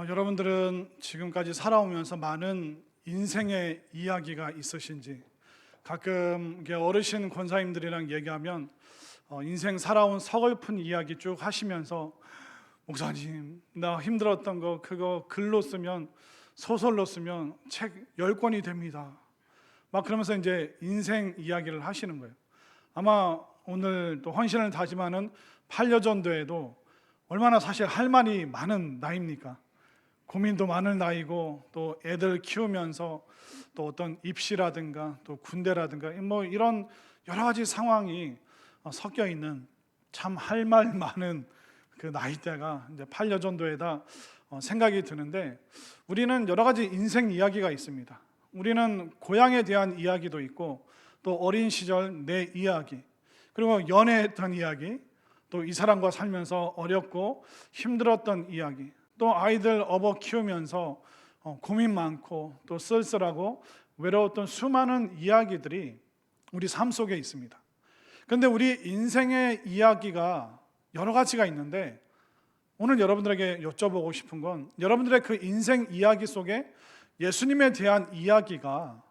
여러분들은 지금까지 살아오면서 많은 인생의 이야기가 있으신지, 가끔 이게 어르신 권사님들이랑 얘기하면 인생 살아온 서글픈 이야기 쭉 하시면서, 목사님 나 힘들었던 거 그거 글로 쓰면, 소설로 쓰면 책 10권이 됩니다, 막 그러면서 이제 인생 이야기를 하시는 거예요. 아마 오늘 또 헌신을 다짐하는 반려전도에도 얼마나 사실 할 말이 많은 나이입니까? 고민도 많은 나이고, 또 애들 키우면서 또 어떤 입시라든가 또 군대라든가 뭐 이런 여러 가지 상황이 섞여 있는 참 할 말 많은 그 나이대가 이제 반려전도에다 생각이 드는데, 우리는 여러 가지 인생 이야기가 있습니다. 우리는 고향에 대한 이야기도 있고, 또 어린 시절 내 이야기, 그리고 연애했던 이야기, 또 이 사람과 살면서 어렵고 힘들었던 이야기, 또 아이들 업어 키우면서 고민 많고 또 쓸쓸하고 외로웠던 수많은 이야기들이 우리 삶 속에 있습니다. 그런데 우리 인생의 이야기가 여러 가지가 있는데, 오늘 여러분들에게 여쭤보고 싶은 건, 여러분들의 그 인생 이야기 속에 예수님에 대한 이야기가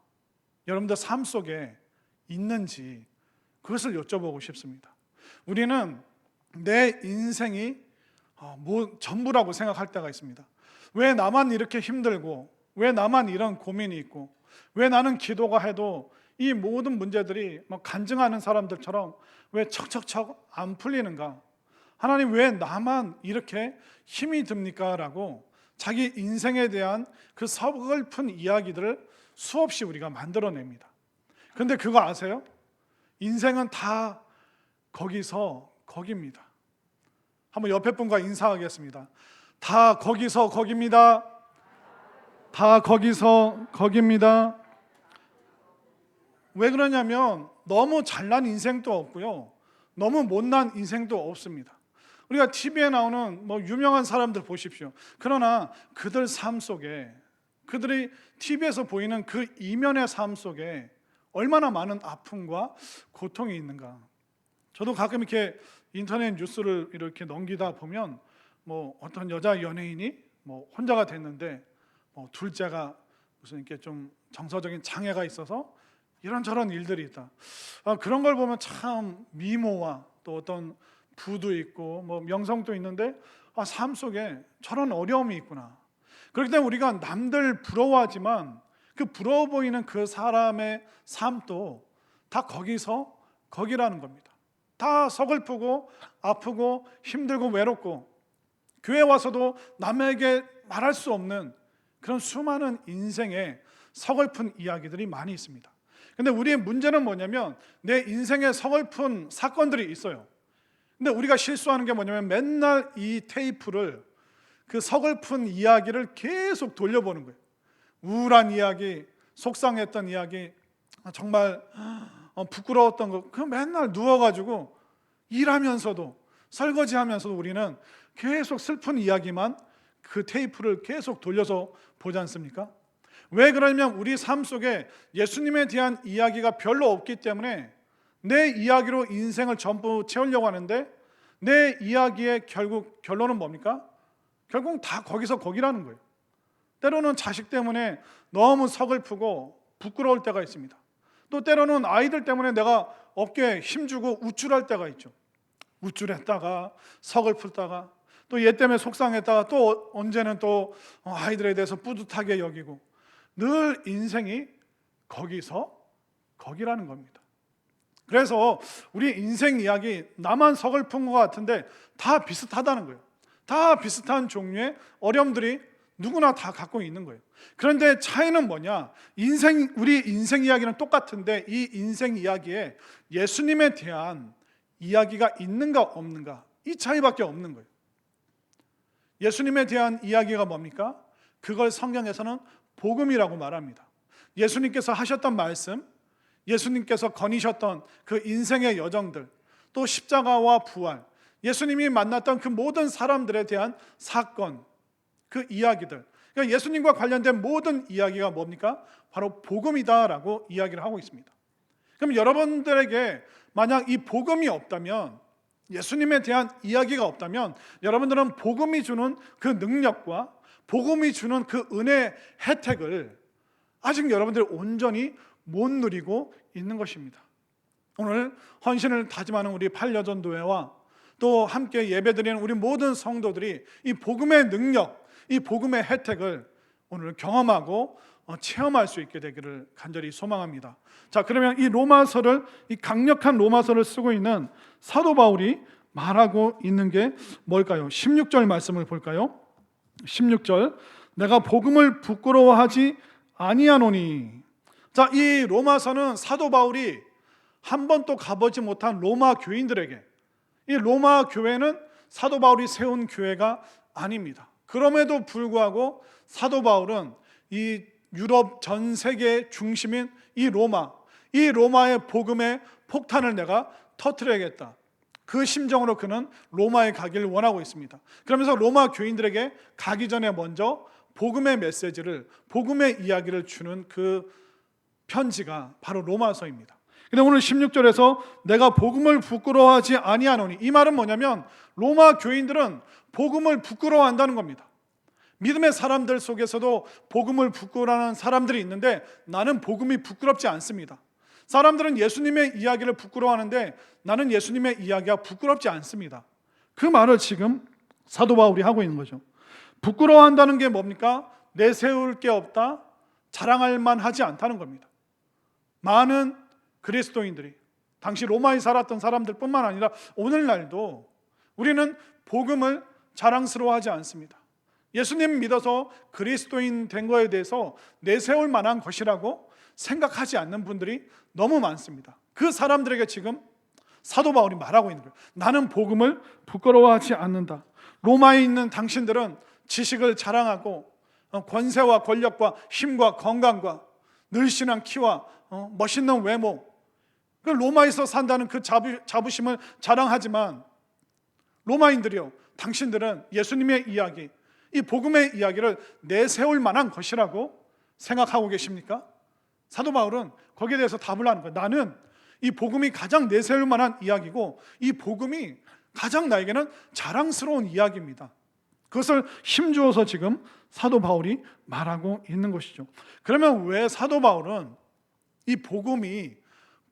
여러분들 삶 속에 있는지, 그것을 여쭤보고 싶습니다. 우리는 내 인생이 전부라고 생각할 때가 있습니다. 왜 나만 이렇게 힘들고, 왜 나만 이런 고민이 있고, 왜 나는 기도가 해도 이 모든 문제들이 간증하는 사람들처럼 왜 척척척 안 풀리는가? 하나님 왜 나만 이렇게 힘이 듭니까? 라고 자기 인생에 대한 그 서글픈 이야기들을 수없이 우리가 만들어냅니다. 그런데 그거 아세요? 인생은 다 거기서 거기입니다. 한번 옆에 분과 인사하겠습니다. 다 거기서 거기입니다. 다 거기서 거기입니다. 왜 그러냐면 너무 잘난 인생도 없고요, 너무 못난 인생도 없습니다. 우리가 TV에 나오는 유명한 사람들 보십시오. 그러나 그들 삶 속에, 그들이 TV에서 보이는 그 이면의 삶 속에 얼마나 많은 아픔과 고통이 있는가. 저도 가끔 이렇게 인터넷 뉴스를 이렇게 넘기다 보면 어떤 여자 연예인이 혼자가 됐는데 둘째가 무슨 이렇게 좀 정서적인 장애가 있어서 이런저런 일들이 있다. 그런 걸 보면 참 미모와 또 어떤 부도 있고 명성도 있는데 삶 속에 저런 어려움이 있구나. 그렇기 때문에 우리가 남들 부러워하지만 그 부러워 보이는 그 사람의 삶도 다 거기서 거기라는 겁니다. 다 서글프고 아프고 힘들고 외롭고, 교회 와서도 남에게 말할 수 없는 그런 수많은 인생의 서글픈 이야기들이 많이 있습니다. 근데 우리의 문제는 뭐냐면, 내 인생에 서글픈 사건들이 있어요. 근데 우리가 실수하는 게 뭐냐면, 맨날 이 테이프를, 그 서글픈 이야기를 계속 돌려보는 거예요. 우울한 이야기, 속상했던 이야기, 정말 부끄러웠던 거, 그 맨날 누워가지고 일하면서도, 설거지하면서도 우리는 계속 슬픈 이야기만, 그 테이프를 계속 돌려서 보지 않습니까? 왜 그러냐면 우리 삶 속에 예수님에 대한 이야기가 별로 없기 때문에 내 이야기로 인생을 전부 채우려고 하는데, 내 이야기의 결국 결론은 뭡니까? 결국 다 거기서 거기라는 거예요. 때로는 자식 때문에 너무 서글프고 부끄러울 때가 있습니다. 또 때로는 아이들 때문에 내가 어깨에 힘주고 우쭐할 때가 있죠. 우쭐했다가 서글프다가, 또 얘 때문에 속상했다가, 또 언제는 또 아이들에 대해서 뿌듯하게 여기고, 늘 인생이 거기서 거기라는 겁니다. 그래서 우리 인생 이야기, 나만 서글픈 것 같은데 다 비슷하다는 거예요. 다 비슷한 종류의 어려움들이 누구나 다 갖고 있는 거예요. 그런데 차이는 뭐냐? 우리 인생 이야기는 똑같은데, 이 인생 이야기에 예수님에 대한 이야기가 있는가 없는가, 이 차이밖에 없는 거예요. 예수님에 대한 이야기가 뭡니까? 그걸 성경에서는 복음이라고 말합니다. 예수님께서 하셨던 말씀, 예수님께서 거니셨던 그 인생의 여정들, 또 십자가와 부활, 예수님이 만났던 그 모든 사람들에 대한 사건, 그 이야기들, 그러니까 예수님과 관련된 모든 이야기가 뭡니까? 바로 복음이다라고 이야기를 하고 있습니다. 그럼 여러분들에게 만약 이 복음이 없다면, 예수님에 대한 이야기가 없다면, 여러분들은 복음이 주는 그 능력과 복음이 주는 그 은혜 혜택을 아직 여러분들이 온전히 못 누리고 있는 것입니다. 오늘 헌신을 다짐하는 우리 팔려전도회와 또 함께 예배드리는 우리 모든 성도들이 이 복음의 능력, 이 복음의 혜택을 오늘 경험하고 체험할 수 있게 되기를 간절히 소망합니다. 자, 그러면 이 로마서를, 이 강력한 로마서를 쓰고 있는 사도 바울이 말하고 있는 게 뭘까요? 16절 말씀을 볼까요? 16절, 내가 복음을 부끄러워하지 아니하노니. 자, 이 로마서는 사도 바울이 한 번도 가보지 못한 로마 교인들에게, 이 로마 교회는 사도 바울이 세운 교회가 아닙니다. 그럼에도 불구하고 사도 바울은 이 유럽 전 세계의 중심인 이 로마의 복음의 폭탄을 내가 터뜨려야겠다, 그 심정으로 그는 로마에 가기를 원하고 있습니다. 그러면서 로마 교인들에게 가기 전에 먼저 복음의 메시지를, 복음의 이야기를 주는 그 편지가 바로 로마서입니다. 근데 오늘 16절에서 내가 복음을 부끄러워하지 아니하노니, 이 말은 뭐냐면 로마 교인들은 복음을 부끄러워한다는 겁니다. 믿음의 사람들 속에서도 복음을 부끄러워하는 사람들이 있는데 나는 복음이 부끄럽지 않습니다. 사람들은 예수님의 이야기를 부끄러워하는데 나는 예수님의 이야기가 부끄럽지 않습니다. 그 말을 지금 사도 바울이 하고 있는 거죠. 부끄러워한다는 게 뭡니까? 내세울 게 없다, 자랑할 만하지 않다는 겁니다. 많은 그리스도인들이, 당시 로마에 살았던 사람들뿐만 아니라 오늘날도 우리는 복음을 자랑스러워하지 않습니다. 예수님 믿어서 그리스도인 된 거에 대해서 내세울 만한 것이라고 생각하지 않는 분들이 너무 많습니다. 그 사람들에게 지금 사도 바울이 말하고 있는 거예요. 나는 복음을 부끄러워하지 않는다. 로마에 있는 당신들은 지식을 자랑하고 권세와 권력과 힘과 건강과 늘씬한 키와 멋있는 외모, 그 로마에서 산다는 그 자부심을 자랑하지만 로마인들이요, 당신들은 예수님의 이야기, 이 복음의 이야기를 내세울 만한 것이라고 생각하고 계십니까? 사도 바울은 거기에 대해서 답을 하는 거예요. 나는 이 복음이 가장 내세울 만한 이야기고 이 복음이 가장 나에게는 자랑스러운 이야기입니다. 그것을 힘주어서 지금 사도 바울이 말하고 있는 것이죠. 그러면 왜 사도 바울은 이 복음이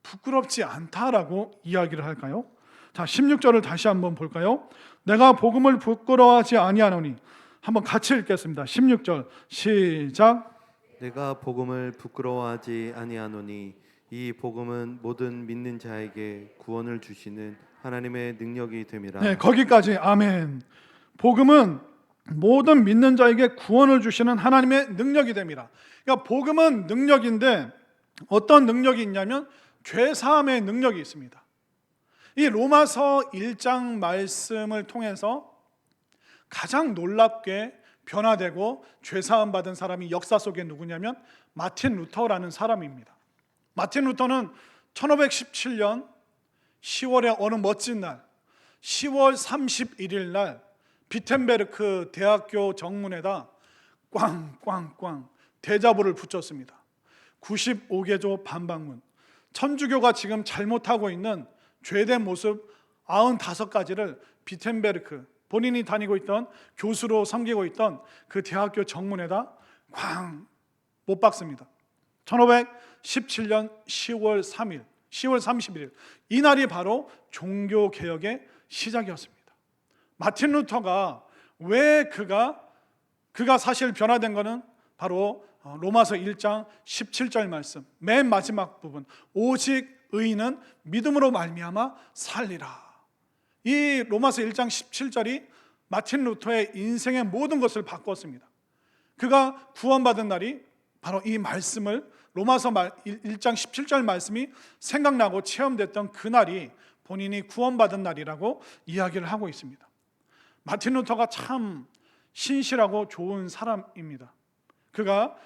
부끄럽지 않다라고 이야기를 할까요? 자, 16절을 다시 한번 볼까요? 내가 복음을 부끄러워하지 아니하노니. 한번 같이 읽겠습니다. 16절 시작. 내가 복음을 부끄러워하지 아니하노니 이 복음은 모든 믿는 자에게 구원을 주시는 하나님의 능력이 됨이라. 네, 거기까지 아멘. 복음은 모든 믿는 자에게 구원을 주시는 하나님의 능력이 됩니다. 그러니까 복음은 능력인데 어떤 능력이 있냐면 죄 사함의 능력이 있습니다. 이 로마서 1장 말씀을 통해서 가장 놀랍게 변화되고 죄 사함 받은 사람이 역사 속에 누구냐면 마틴 루터라는 사람입니다. 마틴 루터는 1517년 10월의 어느 멋진 날, 10월 31일 날 비텐베르크 대학교 정문에다 꽝꽝꽝 대자보를 붙였습니다. 95개조 반박문, 천주교가 지금 잘못하고 있는 죄된 모습 95가지를 비텐베르크, 본인이 다니고 있던 교수로 섬기고 있던 그 대학교 정문에다 꽝 못 박습니다. 1517년 10월 3일, 10월 31일 이 날이 바로 종교개혁의 시작이었습니다. 마틴 루터가 왜 그가 사실 변화된 것은 바로 로마서 1장 17절 말씀 맨 마지막 부분, 오직 의인은 믿음으로 말미암아 살리라. 이 로마서 1장 17절이 마틴 루터의 인생의 모든 것을 바꿨습니다. 그가 구원받은 날이 바로 이 말씀을, 로마서 1장 17절 말씀이 생각나고 체험됐던 그 날이 본인이 구원받은 날이라고 이야기를 하고 있습니다. 마틴 루터가 참 신실하고 좋은 사람입니다. 그가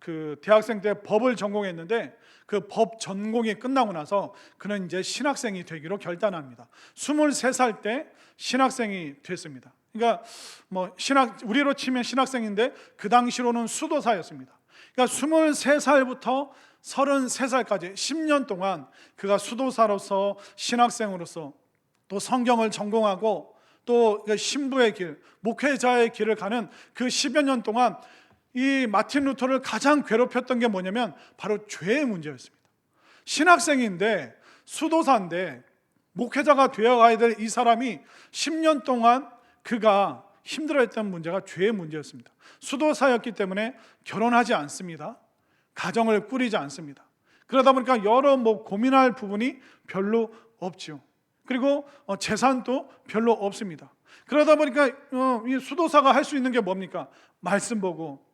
그 대학생 때 법을 전공했는데 그 법 전공이 끝나고 나서 그는 이제 신학생이 되기로 결단합니다. 23살 때 신학생이 됐습니다. 그러니까 우리로 치면 신학생인데 그 당시로는 수도사였습니다. 그러니까 23살부터 33살까지 10년 동안 그가 수도사로서 신학생으로서 또 성경을 전공하고 또 신부의 길, 목회자의 길을 가는 그 10여 년 동안 이 마틴 루터를 가장 괴롭혔던 게 뭐냐면 바로 죄의 문제였습니다. 신학생인데 수도사인데 목회자가 되어가야 될 이 사람이 10년 동안 그가 힘들어했던 문제가 죄의 문제였습니다. 수도사였기 때문에 결혼하지 않습니다. 가정을 꾸리지 않습니다. 그러다 보니까 여러 고민할 부분이 별로 없죠. 그리고 재산도 별로 없습니다. 그러다 보니까 이 수도사가 할 수 있는 게 뭡니까? 말씀 보고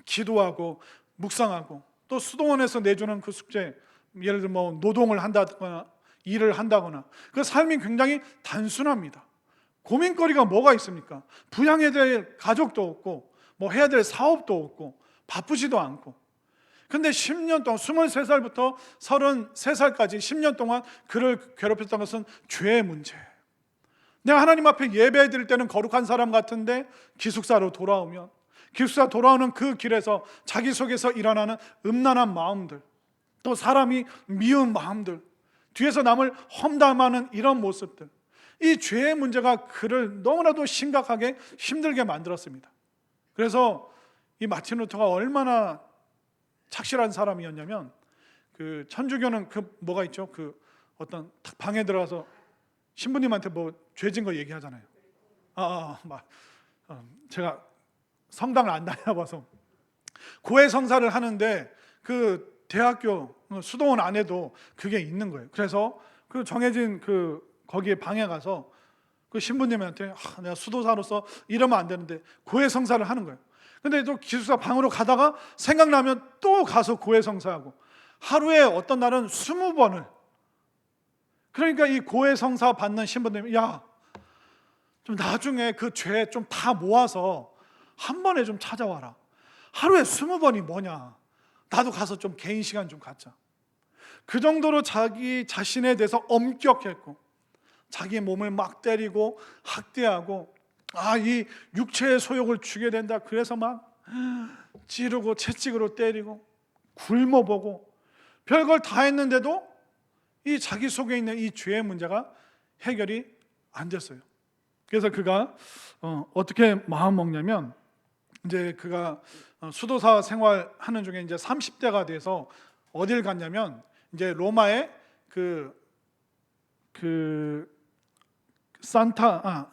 기도하고 묵상하고 또 수도원에서 내주는 그 숙제, 예를 들어 노동을 한다거나 일을 한다거나, 그 삶이 굉장히 단순합니다. 고민거리가 뭐가 있습니까? 부양해야 될 가족도 없고 해야 될 사업도 없고 바쁘지도 않고. 근데 10년 동안 23살부터 33살까지 10년 동안 그를 괴롭혔던 것은 죄의 문제. 내가 하나님 앞에 예배 드릴 때는 거룩한 사람 같은데 기숙사로 돌아오면 기숙사 돌아오는 그 길에서 자기 속에서 일어나는 음란한 마음들, 또 사람이 미운 마음들, 뒤에서 남을 험담하는 이런 모습들, 이 죄의 문제가 그를 너무나도 심각하게 힘들게 만들었습니다. 그래서 이 마틴 루터가 얼마나 착실한 사람이었냐면, 그 천주교는 뭐가 있죠? 어떤 방에 들어가서 신부님한테 죄진 거 얘기하잖아요. 제가 성당을 안 다녀봐서 고해 성사를 하는데 그 대학교 수도원 안에도 그게 있는 거예요. 그래서 그 정해진 거기에 방에 가서 그 신부님한테 내가 수도사로서 이러면 안 되는데 고해 성사를 하는 거예요. 근데 또 기숙사 방으로 가다가 생각나면 또 가서 고해 성사하고, 하루에 어떤 날은 20번을. 그러니까 이 고해 성사 받는 신부님이 좀 나중에 그 죄 좀 다 모아서 한 번에 좀 찾아와라. 하루에 20번이 뭐냐. 나도 가서 좀 개인 시간 좀 갖자. 그 정도로 자기 자신에 대해서 엄격했고, 자기 몸을 막 때리고 학대하고, 이 육체의 소욕을 주게 된다. 그래서 막 찌르고 채찍으로 때리고 굶어보고 별걸 다 했는데도 이 자기 속에 있는 이 죄의 문제가 해결이 안 됐어요. 그래서 그가 어떻게 마음 먹냐면, 이제 그가 수도사 생활하는 중에 이제 30대가 돼서 어딜 갔냐면, 이제 로마에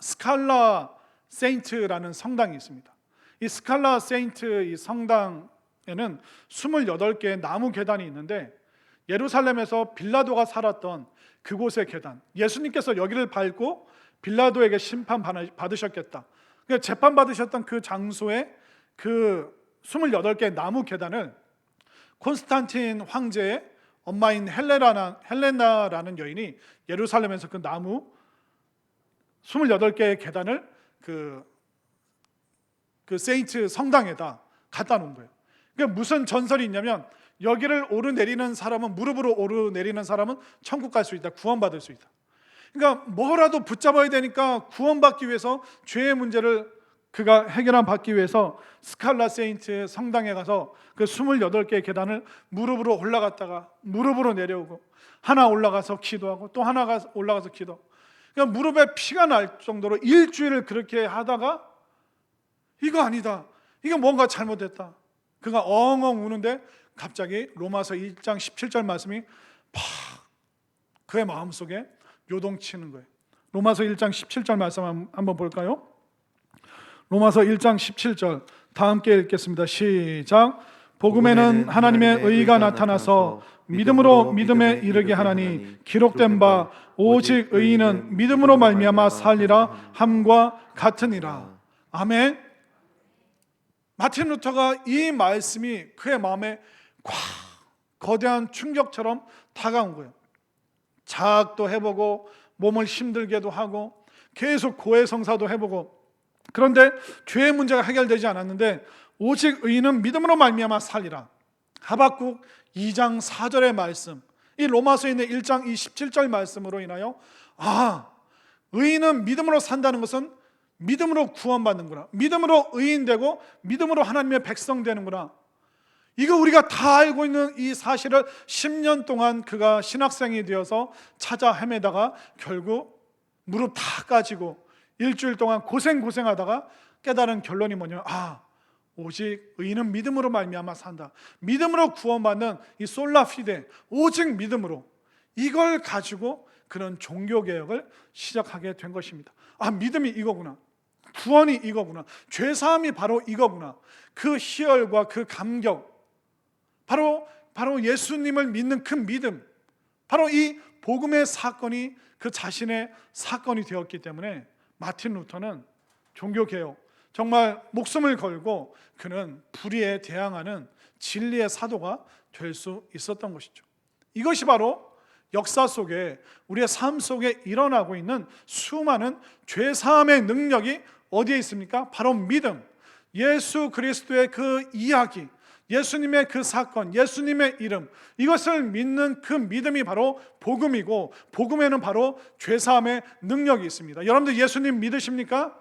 스칼라 세인트라는 성당이 있습니다. 이 스칼라 세인트 이 성당에는 28개의 나무 계단이 있는데, 예루살렘에서 빌라도가 살았던 그곳의 계단, 예수님께서 여기를 밟고 빌라도에게 심판 받으셨겠다, 재판 받으셨던 그 장소에 그 28개의 나무 계단을 콘스탄틴 황제의 엄마인 헬레나라는 여인이 예루살렘에서 그 나무 28개의 계단을 그 세인트 성당에다 갖다 놓은 거예요. 그러니까 무슨 전설이 있냐면, 여기를 오르내리는 사람은, 무릎으로 오르내리는 사람은 천국 갈 수 있다, 구원받을 수 있다. 그러니까 뭐라도 붙잡아야 되니까 구원받기 위해서 죄의 문제를 그가 받기 위해서 스칼라 세인트 성당에 가서 그 28개의 계단을 무릎으로 올라갔다가 무릎으로 내려오고, 하나 올라가서 기도하고 또 하나 올라가서 기도. 그러니까 무릎에 피가 날 정도로 일주일을 그렇게 하다가 이거 아니다, 이거 뭔가 잘못됐다. 그가 엉엉 우는데 갑자기 로마서 1장 17절 말씀이 팍 그의 마음속에 요동치는 거예요. 로마서 1장 17절 말씀 한번 볼까요? 로마서 1장 17절 다 함께 읽겠습니다. 시작. 복음에는 하나님의 의가 나타나서 믿음으로 믿음에 이르게 하나니, 기록된 바 오직 의인은 믿음으로 말미암아 살리라 함과 같으니라. 아멘. 마틴 루터가 이 말씀이 그의 마음에 거대한 충격처럼 다가온 거예요. 자학도 해보고 몸을 힘들게도 하고 계속 고해 성사도 해보고, 그런데 죄의 문제가 해결되지 않았는데 오직 의인은 믿음으로 말미암아 살리라. 하박국 2장 4절의 말씀, 이 로마서에 있는 1장 17절 말씀으로 인하여 의인은 믿음으로 산다는 것은 믿음으로 구원받는구나, 믿음으로 의인되고 믿음으로 하나님의 백성 되는구나, 이거 우리가 다 알고 있는 이 사실을 10년 동안 그가 신학생이 되어서 찾아 헤매다가 결국 무릎 다 까지고 일주일 동안 고생하다가 깨달은 결론이 뭐냐면 오직 의인은 믿음으로 말미암아 산다. 믿음으로 구원받는 이 솔라피데, 오직 믿음으로, 이걸 가지고 그런 종교개혁을 시작하게 된 것입니다. 믿음이 이거구나, 구원이 이거구나, 죄사함이 바로 이거구나. 그 희열과 그 감격, 바로 예수님을 믿는 그 믿음, 바로 이 복음의 사건이 그 자신의 사건이 되었기 때문에 마틴 루터는 종교개혁, 정말 목숨을 걸고 그는 불의에 대항하는 진리의 사도가 될 수 있었던 것이죠. 이것이 바로 역사 속에, 우리의 삶 속에 일어나고 있는 수많은 죄사함의 능력이 어디에 있습니까? 바로 믿음, 예수 그리스도의 그 이야기, 예수님의 그 사건, 예수님의 이름, 이것을 믿는 그 믿음이 바로 복음이고, 복음에는 바로 죄사함의 능력이 있습니다. 여러분들 예수님 믿으십니까?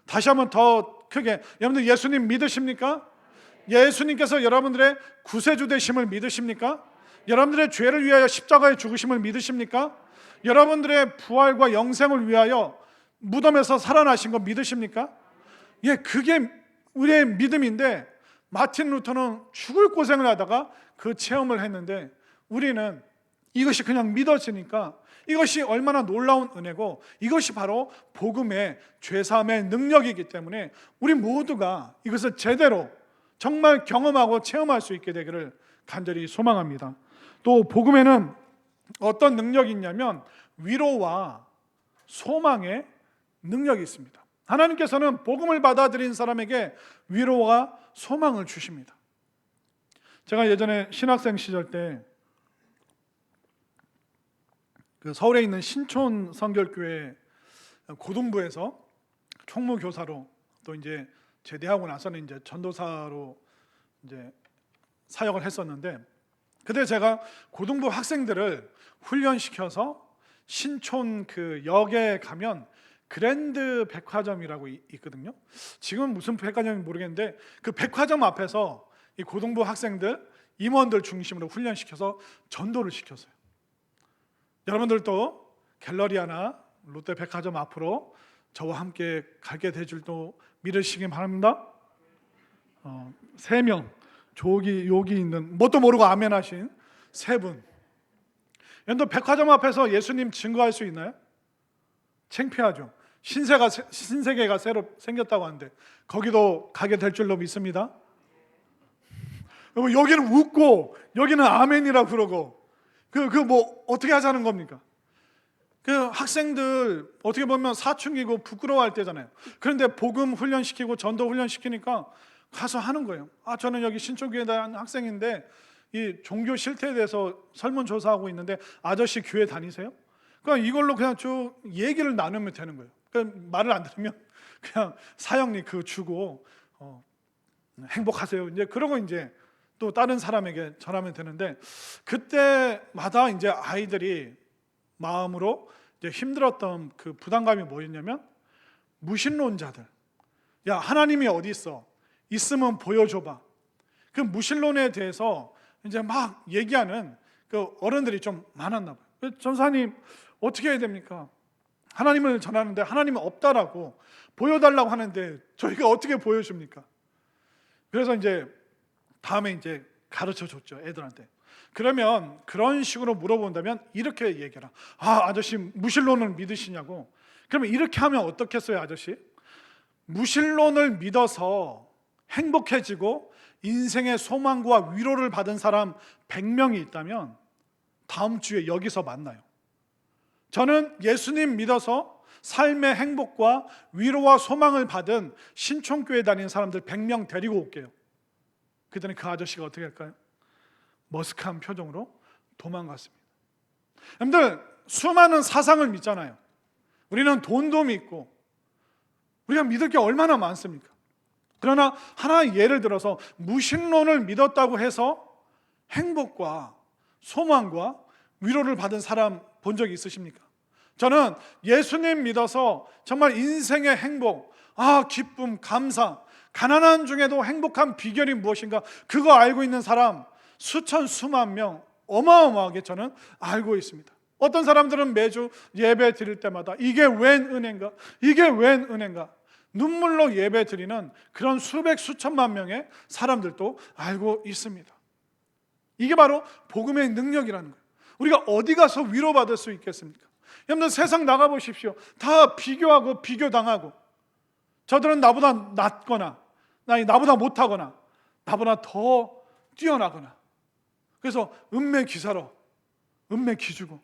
다시 한번 더 크게, 여러분들 예수님 믿으십니까? 예수님께서 여러분들의 구세주 되심을 믿으십니까? 여러분들의 죄를 위하여 십자가에 죽으심을 믿으십니까? 여러분들의 부활과 영생을 위하여 무덤에서 살아나신 거 믿으십니까? 그게 우리의 믿음인데, 마틴 루터는 죽을 고생을 하다가 그 체험을 했는데, 우리는 이것이 그냥 믿어지니까 이것이 얼마나 놀라운 은혜고, 이것이 바로 복음의 죄사함의 능력이기 때문에 우리 모두가 이것을 제대로 정말 경험하고 체험할 수 있게 되기를 간절히 소망합니다. 또 복음에는 어떤 능력이 있냐면 위로와 소망의 능력이 있습니다. 하나님께서는 복음을 받아들인 사람에게 위로와 소망을 주십니다. 제가 예전에 신학생 시절 때 그 서울에 있는 신촌 성결교회 고등부에서 총무교사로, 또 이제 제대하고 나서는 이제 전도사로 이제 사역을 했었는데, 그때 제가 고등부 학생들을 훈련시켜서 신촌 그 역에 가면 그랜드 백화점이라고 있거든요. 지금 무슨 백화점인지 모르겠는데, 그 백화점 앞에서 이 고등부 학생들, 임원들 중심으로 훈련시켜서 전도를 시켰어요. 여러분들도 갤러리아나 롯데 백화점 앞으로 저와 함께 가게 될 줄도 믿으시기 바랍니다. 3명, 여기 있는 뭣도 모르고 아멘 하신 3분. 여러분들 백화점 앞에서 예수님 증거할 수 있나요? 창피하죠. 신세계가 새로 생겼다고 하는데 거기도 가게 될 줄로 믿습니다. 여기는 웃고 여기는 아멘이라고 그러고, 뭐 어떻게 하자는 겁니까? 그 학생들 어떻게 보면 사춘기고 부끄러워할 때잖아요. 그런데 복음 훈련시키고 전도 훈련시키니까 가서 하는 거예요. 저는 여기 신촌교회 다니는 학생인데 이 종교 실태에 대해서 설문조사하고 있는데 아저씨 교회 다니세요? 그러니까 이걸로 그냥 쭉 얘기를 나누면 되는 거예요. 그러니까 말을 안 들으면 그냥 사형리 주고 행복하세요. 이제 그러고 이제 또 다른 사람에게 전하면 되는데, 그때마다 이제 아이들이 마음으로 이제 힘들었던 그 부담감이 뭐였냐면, 무신론자들, 야 하나님이 어디 있어? 있으면 보여줘봐. 그 무신론에 대해서 이제 막 얘기하는 그 어른들이 좀 많았나 봐요. 전사님 어떻게 해야 됩니까? 하나님을 전하는데 하나님은 없다라고 보여달라고 하는데 저희가 어떻게 보여줍니까? 그래서 이제 다음에 이제 가르쳐 줬죠, 애들한테. 그러면 그런 식으로 물어본다면 이렇게 얘기해라. 아저씨 무신론을 믿으시냐고. 그러면 이렇게 하면 어떻겠어요, 아저씨? 무신론을 믿어서 행복해지고 인생의 소망과 위로를 받은 사람 100명이 있다면 다음 주에 여기서 만나요. 저는 예수님 믿어서 삶의 행복과 위로와 소망을 받은 신촌교회 다니는 사람들 100명 데리고 올게요. 그랬더니 그 아저씨가 어떻게 할까요? 머쓱한 표정으로 도망갔습니다. 여러분들 수많은 사상을 믿잖아요. 우리는 돈도 믿고 우리가 믿을 게 얼마나 많습니까? 그러나 하나의 예를 들어서 무신론을 믿었다고 해서 행복과 소망과 위로를 받은 사람 본 적이 있으십니까? 저는 예수님 믿어서 정말 인생의 행복, 기쁨, 감사, 가난한 중에도 행복한 비결이 무엇인가 그거 알고 있는 사람 수천 수만 명 어마어마하게 저는 알고 있습니다. 어떤 사람들은 매주 예배 드릴 때마다 이게 웬 은혜인가? 이게 웬 은혜인가? 눈물로 예배 드리는 그런 수백 수천만 명의 사람들도 알고 있습니다. 이게 바로 복음의 능력이라는 거예요. 우리가 어디 가서 위로받을 수 있겠습니까? 여러분들 세상 나가보십시오. 다 비교하고 비교당하고, 저들은 나보다 낫거나 나보다 못하거나 나보다 더 뛰어나거나, 그래서 은매 기사로 은매 기주고,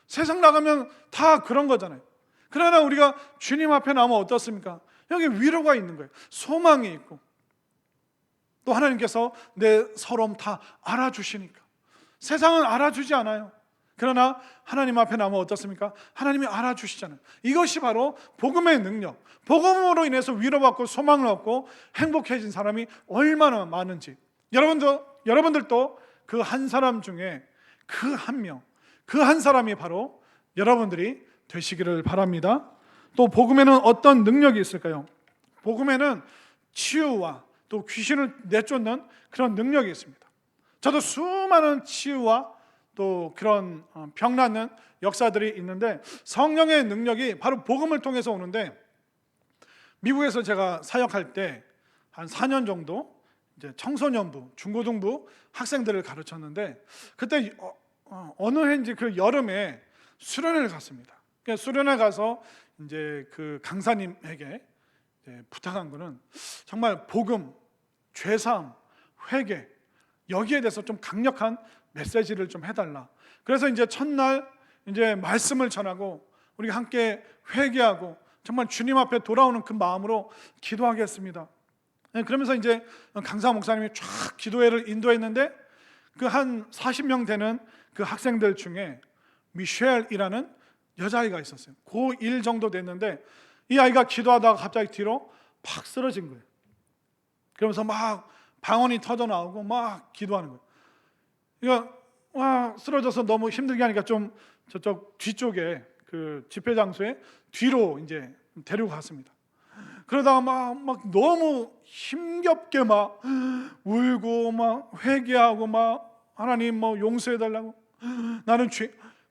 세상 나가면 다 그런 거잖아요. 그러나 우리가 주님 앞에 나오면 어떻습니까? 여기 위로가 있는 거예요. 소망이 있고, 또 하나님께서 내 서러움 다 알아주시니까. 세상은 알아주지 않아요. 그러나 하나님 앞에 나오면 어떻습니까? 하나님이 알아주시잖아요. 이것이 바로 복음의 능력, 복음으로 인해서 위로받고 소망을 얻고 행복해진 사람이 얼마나 많은지, 여러분들도 그 한 사람 중에 그 한 명, 그 한 사람이 바로 여러분들이 되시기를 바랍니다. 또 복음에는 어떤 능력이 있을까요? 복음에는 치유와 또 귀신을 내쫓는 그런 능력이 있습니다. 저도 수많은 치유와 또 그런 병 낫는 역사들이 있는데, 성령의 능력이 바로 복음을 통해서 오는데, 미국에서 제가 사역할 때 한 4년 정도 이제 청소년부, 중고등부 학생들을 가르쳤는데, 그때 어느 해인지 그 여름에 수련회를 갔습니다. 수련회 가서 이제 그 강사님에게 부탁한 거는 정말 복음, 죄사함, 회개, 여기에 대해서 좀 강력한 메시지를 좀 해달라. 그래서 이제 첫날 이제 말씀을 전하고 우리 함께 회개하고 정말 주님 앞에 돌아오는 그 마음으로 기도하겠습니다. 그러면서 이제 강사 목사님이 쫙 기도회를 인도했는데, 그 한 40명 되는 그 학생들 중에 미셸이라는 여자아이가 있었어요. 고1 정도 됐는데, 이 아이가 기도하다가 갑자기 뒤로 팍 쓰러진 거예요. 그러면서 막 방언이 터져 나오고 막 기도하는 거예요. 이거 쓰러져서 너무 힘들게 하니까 좀 저쪽 뒤쪽에 그 집회 장소에 뒤로 이제 데리고 갔습니다. 그러다가 막 너무 힘겹게 막 울고 막 회개하고 막 하나님 뭐 용서해 달라고, 나는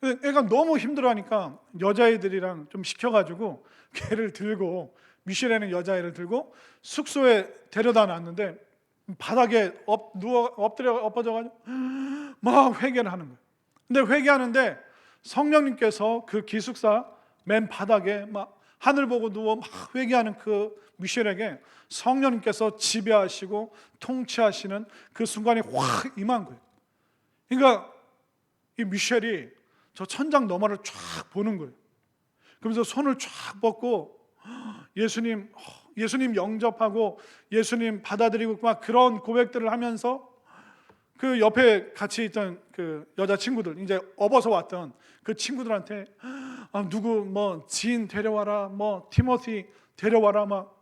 애가 너무 힘들어하니까 여자애들이랑 좀 시켜가지고 걔를 들고, 미셸에는 여자애를 들고 숙소에 데려다 놨는데, 바닥에 엎어져가지고 막 회개를 하는 거예요. 근데 회개하는데 성령님께서 그 기숙사 맨 바닥에 막 하늘 보고 누워 막 회개하는 그 미셸에게 성령님께서 지배하시고 통치하시는 그 순간이 확 임한 거예요. 그러니까 이 미셸이 저 천장 너머를 쫙 보는 거예요. 그러면서 손을 쫙 뻗고 예수님 영접하고 예수님 받아들이고 막 그런 고백들을 하면서, 그 옆에 같이 있던 그 여자 친구들, 이제 업어서 왔던 그 친구들한테 누구 뭐 지인 데려와라, 뭐 티모시 데려와라, 막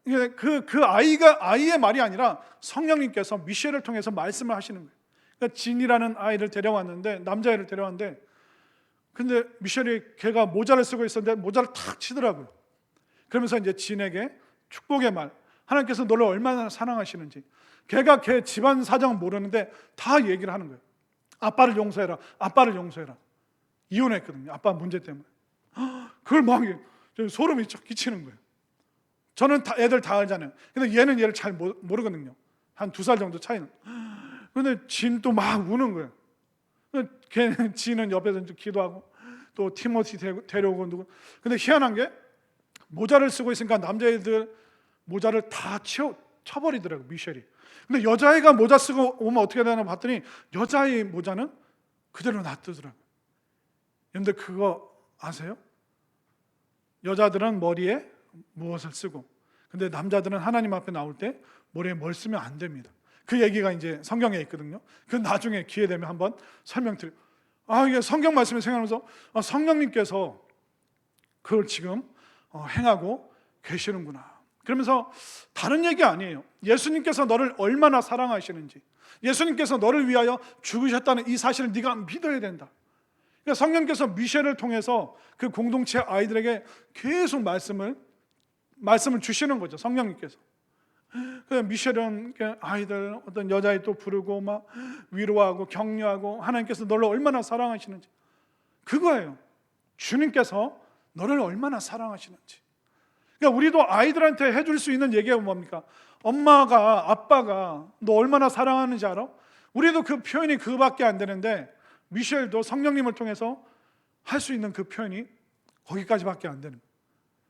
그 아이의 말이 아니라 성령님께서 미셸을 통해서 말씀을 하시는 거예요. 그러니까 진이라는 아이를 데려왔는데, 남자애를 데려왔는데, 근데 미셸이 걔가 모자를 쓰고 있었는데 모자를 탁 치더라고요. 그러면서 이제 진에게 축복의 말, 하나님께서 너를 얼마나 사랑하시는지, 걔가 걔 집안 사정 모르는데 다 얘기를 하는 거예요. 아빠를 용서해라, 아빠를 용서해라. 이혼했거든요, 아빠 문제 때문에. 그걸 막 소름이 쫙 끼치는 거예요. 저는 애들 다 알잖아요. 근데 얘는 얘를 잘 모르거든요. 한 2살 정도 차이는. 근데 진 또 막 우는 거예요. 걔는 지는 옆에서 기도하고 또 티모시 데려오고 누구. 근데 희한한 게 모자를 쓰고 있으니까 남자애들 모자를 다 쳐버리더라고요, 미셸이. 근데 여자애가 모자 쓰고 오면 어떻게 되나 봤더니 여자의 모자는 그대로 놔두더라고요. 근데 그거 아세요? 여자들은 머리에 무엇을 쓰고, 근데 남자들은 하나님 앞에 나올 때 머리에 뭘 쓰면 안 됩니다. 그 얘기가 이제 성경에 있거든요. 그 나중에 기회 되면 한번 설명드려요. 이게 성경 말씀을 생각하면서 성령님께서 그걸 지금 행하고 계시는구나. 그러면서 다른 얘기 아니에요. 예수님께서 너를 얼마나 사랑하시는지, 예수님께서 너를 위하여 죽으셨다는 이 사실을 네가 믿어야 된다. 그러니까 성령께서 미셸을 통해서 그 공동체 아이들에게 계속 말씀을 주시는 거죠, 성령님께서. 미셸은 아이들 어떤 여자애 또 부르고 막 위로하고 격려하고, 하나님께서 너를 얼마나 사랑하시는지. 그거예요. 주님께서 너를 얼마나 사랑하시는지. 그러니까 우리도 아이들한테 해줄 수 있는 얘기가 뭡니까? 엄마가, 아빠가 너 얼마나 사랑하는지 알아? 우리도 그 표현이 그밖에 안 되는데 미셸도 성령님을 통해서 할 수 있는 그 표현이 거기까지밖에 안 되는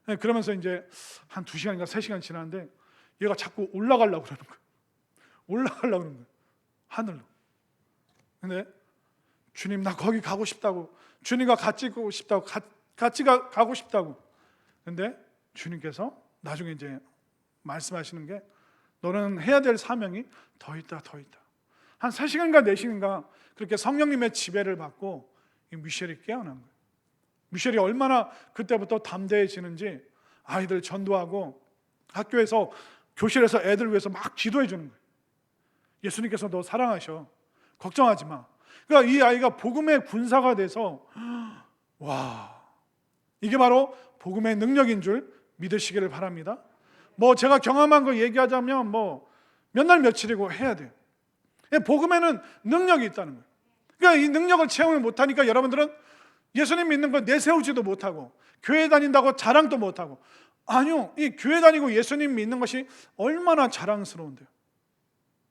거예요. 그러면서 이제 한 2시간인가 3시간 지났는데 얘가 자꾸 올라가려고 그러는 거예요. 올라가려고 그러는 거예요. 하늘로. 근데 주님 나 거기 가고 싶다고, 주님과 같이 가고 싶다고, 같이 가고 싶다고. 근데 주님께서 나중에 이제 말씀하시는 게 너는 해야 될 사명이 더 있다. 한 3시간인가 4시간인가 그렇게 성령님의 지배를 받고 이 미셸이 깨어난 거예요. 미셸이 얼마나 그때부터 담대해지는지 아이들 전도하고 학교에서 교실에서 애들 위해서 막 기도해 주는 거예요. 예수님께서 너 사랑하셔. 걱정하지 마. 그러니까 이 아이가 복음의 군사가 돼서 와, 이게 바로 복음의 능력인 줄 믿으시기를 바랍니다. 뭐 제가 경험한 거 얘기하자면 뭐 몇 날 며칠이고 해야 돼요. 복음에는 능력이 있다는 거예요. 그러니까 이 능력을 체험을 못하니까 여러분들은 예수님 믿는 거 내세우지도 못하고 교회 다닌다고 자랑도 못하고. 아니요, 이 교회 다니고 예수님 믿는 것이 얼마나 자랑스러운데요.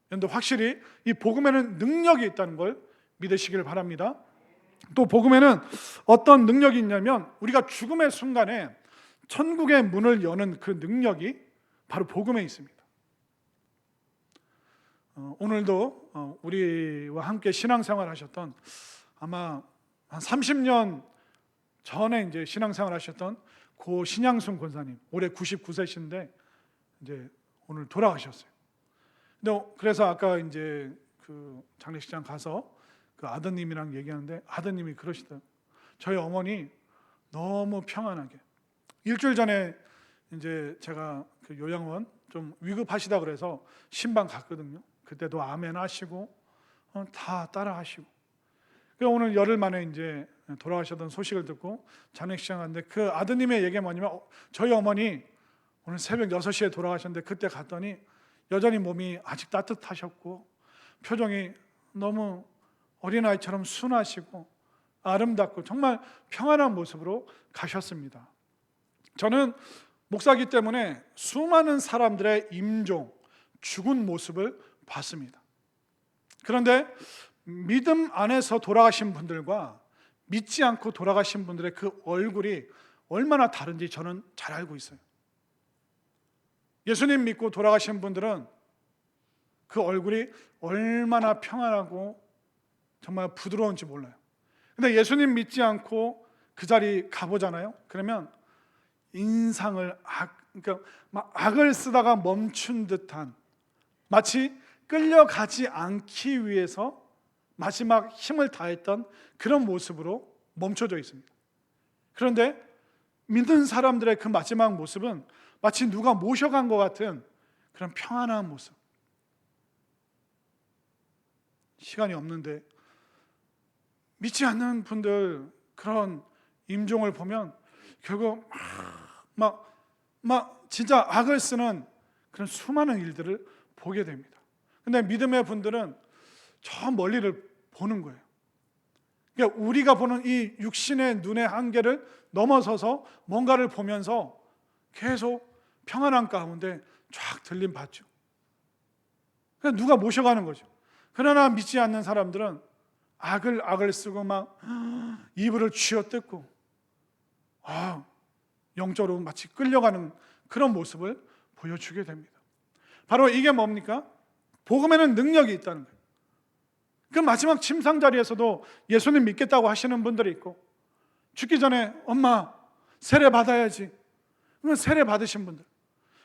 그런데 확실히 이 복음에는 능력이 있다는 걸 믿으시길 바랍니다. 또 복음에는 어떤 능력이 있냐면 우리가 죽음의 순간에 천국의 문을 여는 그 능력이 바로 복음에 있습니다. 오늘도 우리와 함께 신앙생활 하셨던 아마 한 30년 전에 이제 신앙생활 하셨던 고 신양순 권사님, 올해 99세신데 이제 오늘 돌아가셨어요. 근데 그래서 아까 이제 그 장례식장 가서 그 아드님이랑 얘기하는데 아드님이 그러시더라고요. 저희 어머니 너무 평안하게. 일주일 전에 이제 제가 그 요양원 좀 위급하시다 그래서 신방 갔거든요. 그때도 아멘 하시고 다 따라 하시고. 오늘 열흘 만에 이제 돌아가셨던 소식을 듣고 장례식장 갔는데 그 아드님의 얘기가 뭐냐면 저희 어머니 오늘 새벽 6시에 돌아가셨는데 그때 갔더니 여전히 몸이 아직 따뜻하셨고 표정이 너무 어린아이처럼 순하시고 아름답고 정말 평안한 모습으로 가셨습니다. 저는 목사이기 때문에 수많은 사람들의 임종, 죽은 모습을 봤습니다. 그런데 믿음 안에서 돌아가신 분들과 믿지 않고 돌아가신 분들의 그 얼굴이 얼마나 다른지 저는 잘 알고 있어요. 예수님 믿고 돌아가신 분들은 그 얼굴이 얼마나 평안하고 정말 부드러운지 몰라요. 근데 예수님 믿지 않고 그 자리 가보잖아요. 그러면 인상을 그러니까 막 악을 쓰다가 멈춘 듯한, 마치 끌려가지 않기 위해서 마지막 힘을 다했던 그런 모습으로 멈춰져 있습니다. 그런데 믿는 사람들의 그 마지막 모습은 마치 누가 모셔간 것 같은 그런 평안한 모습. 시간이 없는데 믿지 않는 분들 그런 임종을 보면 결국 막 진짜 악을 쓰는 그런 수많은 일들을 보게 됩니다. 근데 믿음의 분들은 저 멀리를 보는 거예요. 그러니까 우리가 보는 이 육신의 눈의 한계를 넘어서서 뭔가를 보면서 계속 평안한 가운데 쫙 들림 받죠. 그러니까 누가 모셔가는 거죠. 그러나 믿지 않는 사람들은 악을 쓰고 막 이불을 쥐어뜯고 영적으로 마치 끌려가는 그런 모습을 보여주게 됩니다. 바로 이게 뭡니까? 복음에는 능력이 있다는 거예요. 그 마지막 침상 자리에서도 예수님 믿겠다고 하시는 분들이 있고, 죽기 전에 엄마 세례 받아야지, 세례 받으신 분들,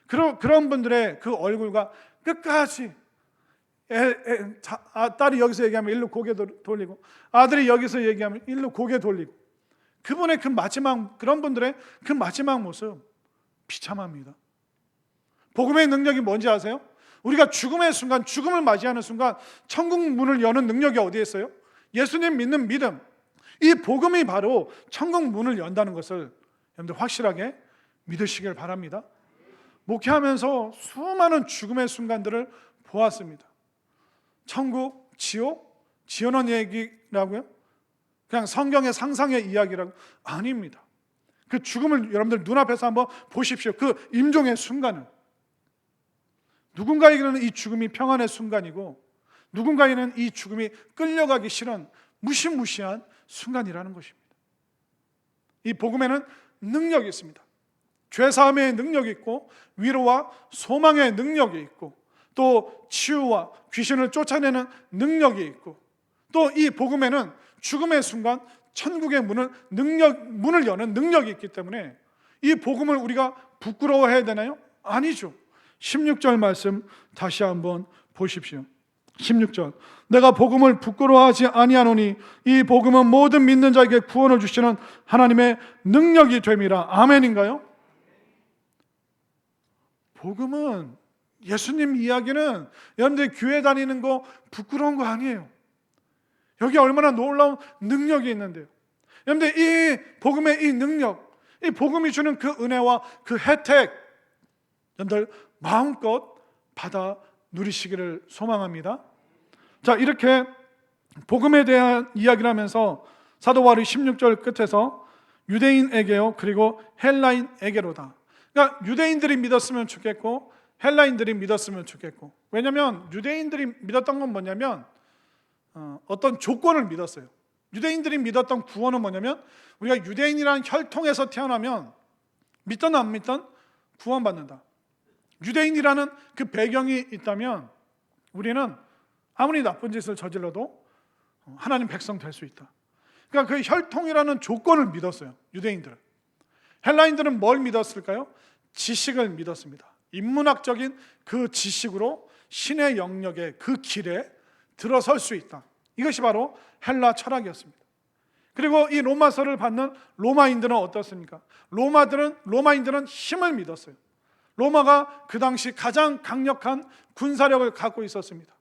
그런 분들의 그 얼굴과 끝까지 딸이 여기서 얘기하면 일로 고개 돌리고, 아들이 여기서 얘기하면 일로 고개 돌리고, 그분의 그 마지막, 그런 분들의 그 마지막 모습 비참합니다. 복음의 능력이 뭔지 아세요? 우리가 죽음의 순간, 죽음을 맞이하는 순간 천국 문을 여는 능력이 어디에 있어요? 예수님 믿는 믿음, 이 복음이 바로 천국 문을 연다는 것을 여러분들 확실하게 믿으시길 바랍니다. 목회하면서 수많은 죽음의 순간들을 보았습니다. 천국, 지옥, 지연원 얘기라고요? 그냥 성경의 상상의 이야기라고 아닙니다. 그 죽음을 여러분들 눈앞에서 한번 보십시오. 그 임종의 순간은 누군가에게는 이 죽음이 평안의 순간이고 누군가에게는 이 죽음이 끌려가기 싫은 무시무시한 순간이라는 것입니다. 이 복음에는 능력이 있습니다. 죄사함의 능력이 있고 위로와 소망의 능력이 있고 또 치유와 귀신을 쫓아내는 능력이 있고 또 이 복음에는 죽음의 순간 천국의 문을 여는 능력이 있기 때문에 이 복음을 우리가 부끄러워해야 되나요? 아니죠. 16절 말씀 다시 한번 보십시오. 16절 내가 복음을 부끄러워하지 아니하노니 이 복음은 모든 믿는 자에게 구원을 주시는 하나님의 능력이 됨이라. 아멘인가요? 복음은 예수님 이야기는 여러분들 교회 다니는 거 부끄러운 거 아니에요. 여기 얼마나 놀라운 능력이 있는데요. 여러분들 이 복음의 이 능력, 이 복음이 주는 그 은혜와 그 혜택 여러분들 마음껏 받아 누리시기를 소망합니다. 자, 이렇게 복음에 대한 이야기를 하면서 사도 바울이 16절 끝에서 유대인에게요 그리고 헬라인에게로다. 그러니까 유대인들이 믿었으면 좋겠고 헬라인들이 믿었으면 좋겠고, 왜냐하면 유대인들이 믿었던 건 뭐냐면 어떤 조건을 믿었어요. 유대인들이 믿었던 구원은 뭐냐면 우리가 유대인이라는 혈통에서 태어나면 믿든 안 믿든 구원받는다. 유대인이라는 그 배경이 있다면 우리는 아무리 나쁜 짓을 저질러도 하나님 백성 될 수 있다. 그러니까 그 혈통이라는 조건을 믿었어요, 유대인들은. 헬라인들은 뭘 믿었을까요? 지식을 믿었습니다. 인문학적인 그 지식으로 신의 영역에 그 길에 들어설 수 있다. 이것이 바로 헬라 철학이었습니다. 그리고 이 로마서를 받는 로마인들은 어떻습니까? 로마인들은 힘을 믿었어요. 로마가 그 당시 가장 강력한 군사력을 갖고 있었습니다.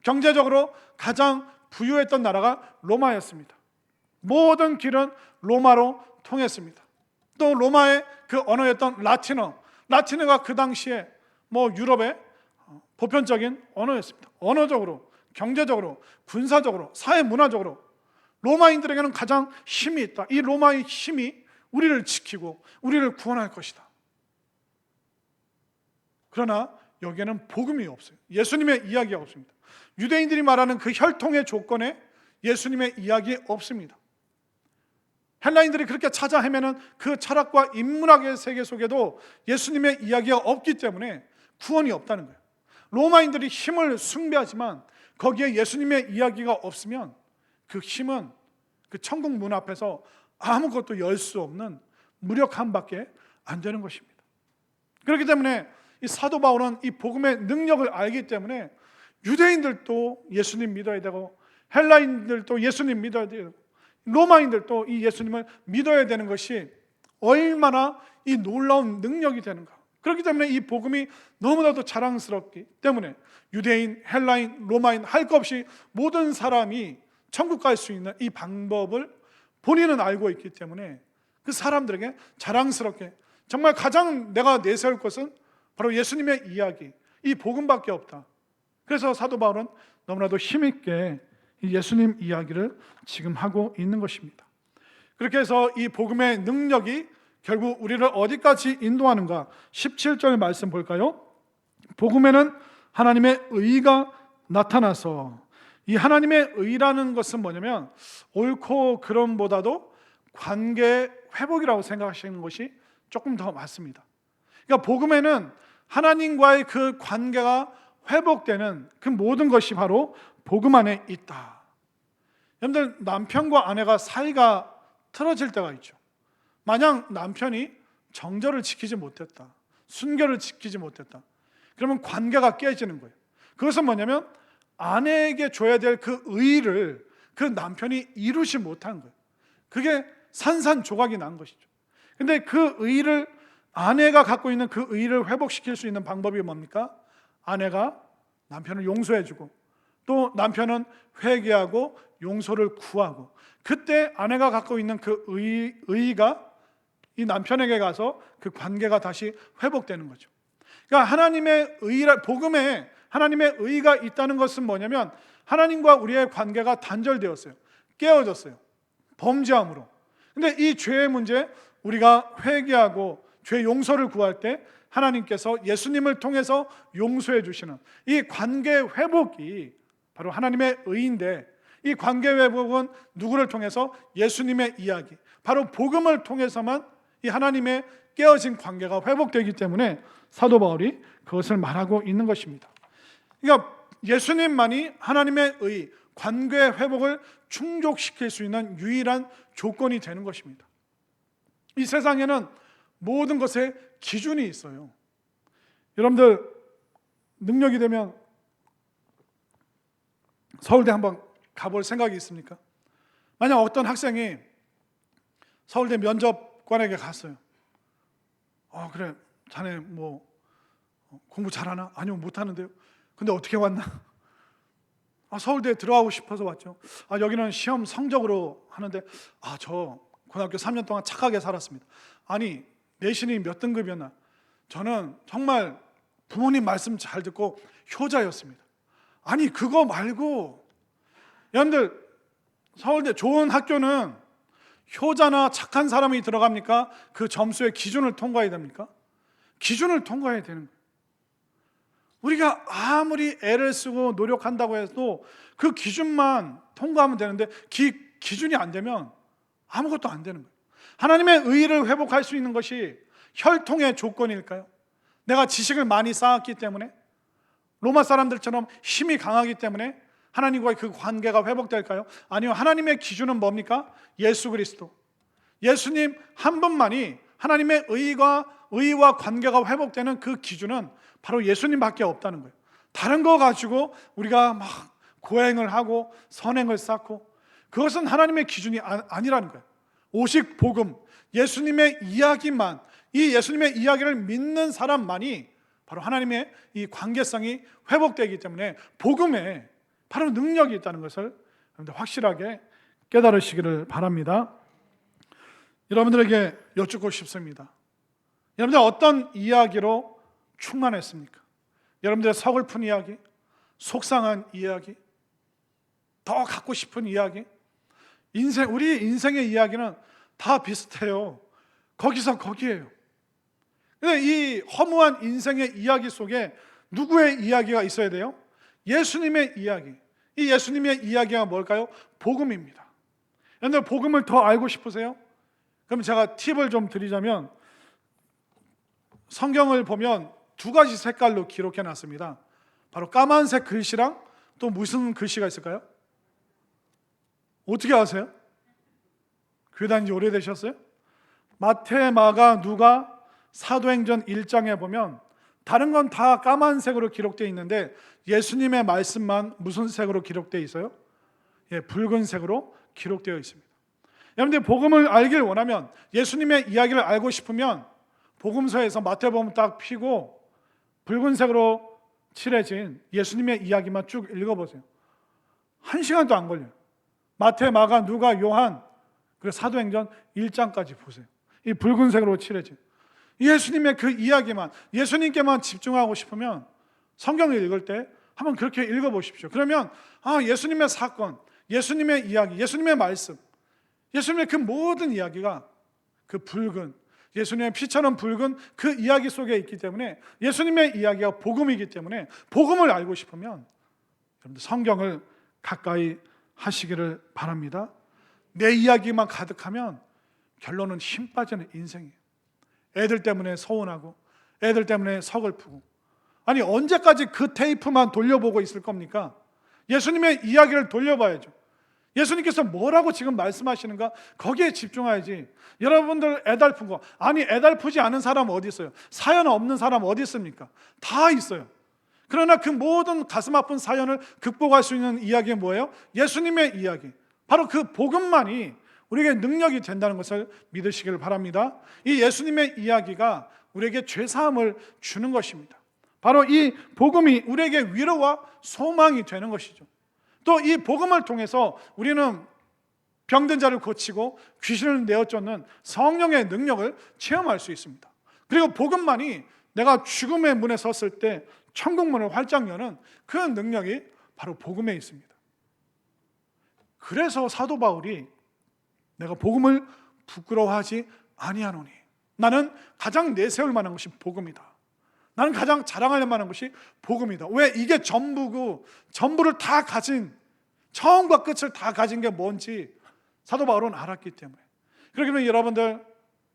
경제적으로 가장 부유했던 나라가 로마였습니다. 모든 길은 로마로 통했습니다. 또 로마의 그 언어였던 라틴어가 그 당시에 유럽의 보편적인 언어였습니다. 언어적으로, 경제적으로, 군사적으로, 사회문화적으로 로마인들에게는 가장 힘이 있다. 이 로마의 힘이 우리를 지키고 우리를 구원할 것이다. 그러나 여기에는 복음이 없어요. 예수님의 이야기가 없습니다. 유대인들이 말하는 그 혈통의 조건에 예수님의 이야기 없습니다. 헬라인들이 그렇게 찾아 헤매는 그 철학과 인문학의 세계 속에도 예수님의 이야기가 없기 때문에 구원이 없다는 거예요. 로마인들이 힘을 숭배하지만 거기에 예수님의 이야기가 없으면 그 힘은 그 천국 문 앞에서 아무것도 열 수 없는 무력함밖에 안 되는 것입니다. 그렇기 때문에 이 사도 바울은 이 복음의 능력을 알기 때문에 유대인들도 예수님 믿어야 되고 헬라인들도 예수님 믿어야 되고 로마인들도 이 예수님을 믿어야 되는 것이 얼마나 이 놀라운 능력이 되는가. 그렇기 때문에 이 복음이 너무나도 자랑스럽기 때문에 유대인, 헬라인, 로마인 할 것 없이 모든 사람이 천국 갈 수 있는 이 방법을 본인은 알고 있기 때문에 그 사람들에게 자랑스럽게 정말 가장 내가 내세울 것은 바로 예수님의 이야기, 이 복음밖에 없다. 그래서 사도 바울은 너무나도 힘있게 이 예수님 이야기를 지금 하고 있는 것입니다. 그렇게 해서 이 복음의 능력이 결국 우리를 어디까지 인도하는가? 17절 말씀 볼까요? 복음에는 하나님의 의가 나타나서, 이 하나님의 의라는 것은 뭐냐면 옳고 그름보다도 관계 회복이라고 생각하시는 것이 조금 더 맞습니다. 그러니까 복음에는 하나님과의 그 관계가 회복되는 그 모든 것이 바로 복음 안에 있다. 여러분들 남편과 아내가 사이가 틀어질 때가 있죠. 만약 남편이 정절을 지키지 못했다, 순결을 지키지 못했다, 그러면 관계가 깨지는 거예요. 그것은 뭐냐면 아내에게 줘야 될 그 의를 그 남편이 이루지 못한 거예요. 그게 산산조각이 난 것이죠. 근데 그 의를, 아내가 갖고 있는 그 의를 회복시킬 수 있는 방법이 뭡니까? 아내가 남편을 용서해주고 또 남편은 회개하고 용서를 구하고, 그때 아내가 갖고 있는 그 의가 이 남편에게 가서 그 관계가 다시 회복되는 거죠. 그러니까 하나님의 복음에 하나님의 의가 있다는 것은 뭐냐면 하나님과 우리의 관계가 단절되었어요. 깨어졌어요. 범죄함으로. 근데 이 죄의 문제, 우리가 회개하고 죄 용서를 구할 때 하나님께서 예수님을 통해서 용서해 주시는 이 관계 회복이 바로 하나님의 의인데, 이 관계 회복은 누구를 통해서? 예수님의 이야기, 바로 복음을 통해서만 이 하나님의 깨어진 관계가 회복되기 때문에 사도 바울이 그것을 말하고 있는 것입니다. 그러니까 예수님만이 하나님의 의, 관계 회복을 충족시킬 수 있는 유일한 조건이 되는 것입니다. 이 세상에는 모든 것에 기준이 있어요. 여러분들 능력이 되면 서울대 한번 가볼 생각이 있습니까? 만약 어떤 학생이 서울대 면접관에게 갔어요. 그래, 자네 뭐 공부 잘하나? 아니요, 못하는데요. 근데 어떻게 왔나? 서울대에 들어가고 싶어서 왔죠. 여기는 시험 성적으로 하는데 저 고등학교 3년 동안 착하게 살았습니다. 아니, 내신이 몇 등급이었나? 저는 정말 부모님 말씀 잘 듣고 효자였습니다. 아니, 그거 말고 여러분들, 서울대 좋은 학교는 효자나 착한 사람이 들어갑니까? 그 점수의 기준을 통과해야 됩니까? 기준을 통과해야 되는 거예요. 우리가 아무리 애를 쓰고 노력한다고 해도 그 기준만 통과하면 되는데 기준이 안 되면 아무것도 안 되는 거예요. 하나님의 의의를 회복할 수 있는 것이 혈통의 조건일까요? 내가 지식을 많이 쌓았기 때문에, 로마 사람들처럼 힘이 강하기 때문에 하나님과의 그 관계가 회복될까요? 아니요, 하나님의 기준은 뭡니까? 예수 그리스도, 예수님 한 분만이 하나님의 의와 관계가 회복되는 그 기준은 바로 예수님밖에 없다는 거예요. 다른 거 가지고 우리가 막 고행을 하고 선행을 쌓고, 그것은 하나님의 기준이 아니라는 거예요. 오직 복음, 예수님의 이야기만, 이 예수님의 이야기를 믿는 사람만이 바로 하나님의 이 관계성이 회복되기 때문에 복음에 바로 능력이 있다는 것을 여러분들 확실하게 깨달으시기를 바랍니다. 여러분들에게 여쭙고 싶습니다. 여러분들 어떤 이야기로 충만했습니까? 여러분들의 서글픈 이야기, 속상한 이야기, 더 갖고 싶은 이야기, 우리 인생의 이야기는 다 비슷해요. 거기서 거기에요. 근데 이 허무한 인생의 이야기 속에 누구의 이야기가 있어야 돼요? 예수님의 이야기. 이 예수님의 이야기가 뭘까요? 복음입니다. 여러분들 복음을 더 알고 싶으세요? 그럼 제가 팁을 좀 드리자면, 성경을 보면 두 가지 색깔로 기록해 놨습니다. 바로 까만색 글씨랑 또 무슨 글씨가 있을까요? 어떻게 아세요? 교회 다닌 지 오래되셨어요? 마태, 마가, 누가, 사도행전 1장에 보면 다른 건 다 까만색으로 기록되어 있는데 예수님의 말씀만 무슨 색으로 기록되어 있어요? 붉은색으로 기록되어 있습니다. 여러분들 복음을 알길 원하면, 예수님의 이야기를 알고 싶으면 복음서에서 마태복음 딱 피고 붉은색으로 칠해진 예수님의 이야기만 쭉 읽어보세요. 1시간도 안 걸려요. 마태, 마가, 누가, 요한, 그리고 사도행전 1장까지 보세요. 이 붉은색으로 칠해진 예수님의 그 이야기만, 예수님께만 집중하고 싶으면 성경을 읽을 때 한번 그렇게 읽어보십시오. 그러면 예수님의 사건, 예수님의 이야기, 예수님의 말씀, 예수님의 그 모든 이야기가 그 붉은, 예수님의 피처럼 붉은 그 이야기 속에 있기 때문에, 예수님의 이야기가 복음이기 때문에 복음을 알고 싶으면 여러분들 성경을 가까이 하시기를 바랍니다. 내 이야기만 가득하면 결론은 힘 빠지는 인생이에요. 애들 때문에 서운하고, 애들 때문에 서글프고, 아니 언제까지 그 테이프만 돌려보고 있을 겁니까? 예수님의 이야기를 돌려봐야죠. 예수님께서 뭐라고 지금 말씀하시는가? 거기에 집중해야지. 여러분들 애달픈 거, 아니 애달프지 않은 사람 어디 있어요? 사연 없는 사람 어디 있습니까? 다 있어요. 그러나 그 모든 가슴 아픈 사연을 극복할 수 있는 이야기가 뭐예요? 예수님의 이야기, 바로 그 복음만이 우리에게 능력이 된다는 것을 믿으시기를 바랍니다. 이 예수님의 이야기가 우리에게 죄사함을 주는 것입니다. 바로 이 복음이 우리에게 위로와 소망이 되는 것이죠. 또 이 복음을 통해서 우리는 병든 자를 고치고 귀신을 내어쫓는 성령의 능력을 체험할 수 있습니다. 그리고 복음만이 내가 죽음의 문에 섰을 때 천국 문을 활짝 여는 그 능력이 바로 복음에 있습니다. 그래서 사도 바울이 내가 복음을 부끄러워하지 아니하노니. 나는 가장 내세울 만한 것이 복음이다. 나는 가장 자랑할 만한 것이 복음이다. 왜? 이게 전부고 전부를 다 가진, 처음과 끝을 다 가진 게 뭔지 사도 바울은 알았기 때문에. 그렇기 때문에 여러분들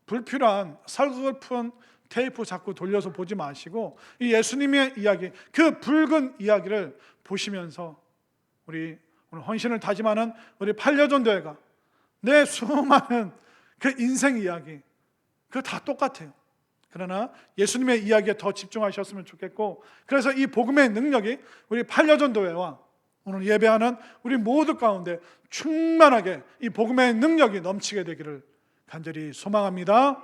불필요한 설글픈 테이프 자꾸 돌려서 보지 마시고 이 예수님의 이야기, 그 붉은 이야기를 보시면서 우리 오늘 헌신을 다짐하는 우리 팔려전도회가 내 수많은 그 인생 이야기, 그거 다 똑같아요. 그러나 예수님의 이야기에 더 집중하셨으면 좋겠고, 그래서 이 복음의 능력이 우리 팔려전도회와 오늘 예배하는 우리 모두 가운데 충만하게 이 복음의 능력이 넘치게 되기를 간절히 소망합니다.